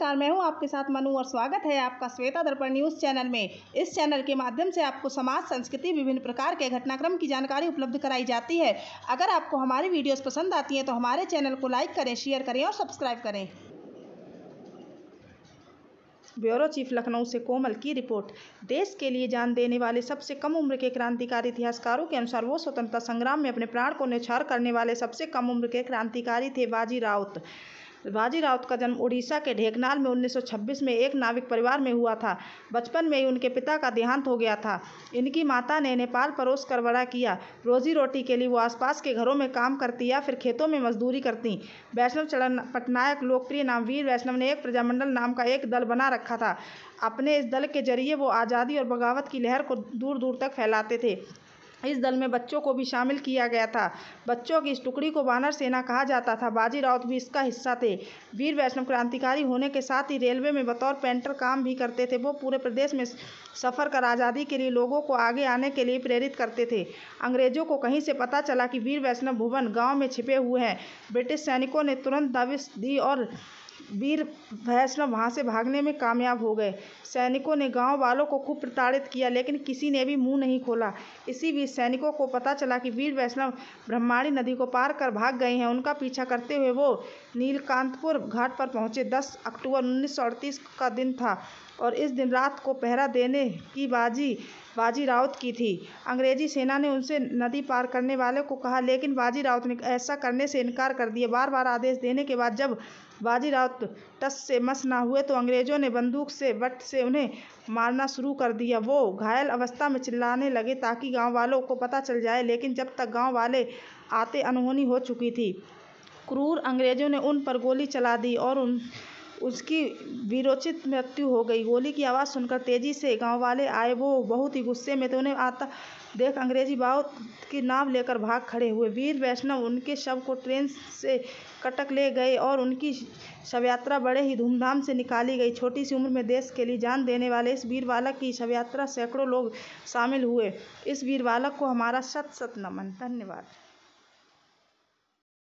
नमस्कार, मैं हूं आपके साथ मनु और स्वागत है आपका श्वेता दर्पण न्यूज़ चैनल में। इस चैनल के माध्यम से आपको समाज, संस्कृति, विभिन्न प्रकार के घटनाक्रम की जानकारी उपलब्ध कराई जाती है। अगर आपको हमारी वीडियोस पसंद आती हैं तो हमारे चैनल को लाइक करें, शेयर करें और सब्सक्राइब करें। ब्यूरो चीफ लखनऊ से कोमल की रिपोर्ट। देश के लिए जान देने वाले सबसे कम उम्र के क्रांतिकारी इतिहासकारों के अनुसार वो स्वतंत्रता संग्राम में अपने प्राण को न्यौछावर करने वाले सबसे कम उम्र के क्रांतिकारी थे बाजी राउत। बाजी राउत का जन्म उड़ीसा के ढेंकनाल में 1926 में एक नाविक परिवार में हुआ था। बचपन में ही उनके पिता का देहांत हो गया था। इनकी माता ने नेपाल परोस कर बड़ा किया। रोजी रोटी के लिए वो आसपास के घरों में काम करती या फिर खेतों में मजदूरी करती। वैष्णव चरण पटनायक लोकप्रिय नाम वीर वैष्णव ने एक प्रजामंडल नाम का एक दल बना रखा था। अपने इस दल के जरिए वो आज़ादी और बगावत की लहर को दूर दूर तक फैलाते थे। इस दल में बच्चों को भी शामिल किया गया था। बच्चों की इस टुकड़ी को वानर सेना कहा जाता था। बाजी राउत भी इसका हिस्सा थे। वीर वैष्णव क्रांतिकारी होने के साथ ही रेलवे में बतौर पेंटर काम भी करते थे। वो पूरे प्रदेश में सफ़र कर आज़ादी के लिए लोगों को आगे आने के लिए प्रेरित करते थे। अंग्रेजों को कहीं से पता चला कि वीर वैष्णव भुवन गाँव में छिपे हुए हैं। ब्रिटिश सैनिकों ने तुरंत दबिश दी और वीर वैष्णव वहाँ से भागने में कामयाब हो गए। सैनिकों ने गांव वालों को खूब प्रताड़ित किया, लेकिन किसी ने भी मुंह नहीं खोला। इसी बीच सैनिकों को पता चला कि वीर वैष्णव ब्रह्माणी नदी को पार कर भाग गए हैं। उनका पीछा करते हुए वो नीलकांतपुर घाट पर पहुंचे। 10 अक्टूबर 1938 का दिन था और इस दिन रात को पहरा देने की बाजी राउत की थी। अंग्रेजी सेना ने उनसे नदी पार करने वाले को कहा, लेकिन बाजी राउत ने ऐसा करने से इनकार कर दिया। बार बार आदेश देने के बाद जब बाजी राउत टस से मस ना हुए तो अंग्रेजों ने बंदूक से बट से उन्हें मारना शुरू कर दिया। वो घायल अवस्था में चिल्लाने लगे ताकि गांव वालों को पता चल जाए, लेकिन जब तक गांव वाले आते अनहोनी हो चुकी थी। क्रूर अंग्रेजों ने उन पर गोली चला दी और उसकी वीरोचित मृत्यु हो गई। गोली की आवाज़ सुनकर तेजी से गांव वाले आए। वो बहुत ही गुस्से में थे। उन्हें आता देख अंग्रेजी बाउत की नाव लेकर भाग खड़े हुए। वीर वैष्णव उनके शव को ट्रेन से कटक ले गए और उनकी शव यात्रा बड़े ही धूमधाम से निकाली गई। छोटी सी उम्र में देश के लिए जान देने वाले इस वीर बालक की शव यात्रा सैकड़ों लोग शामिल हुए। इस वीर बालक को हमारा शत शत नमन। धन्यवाद।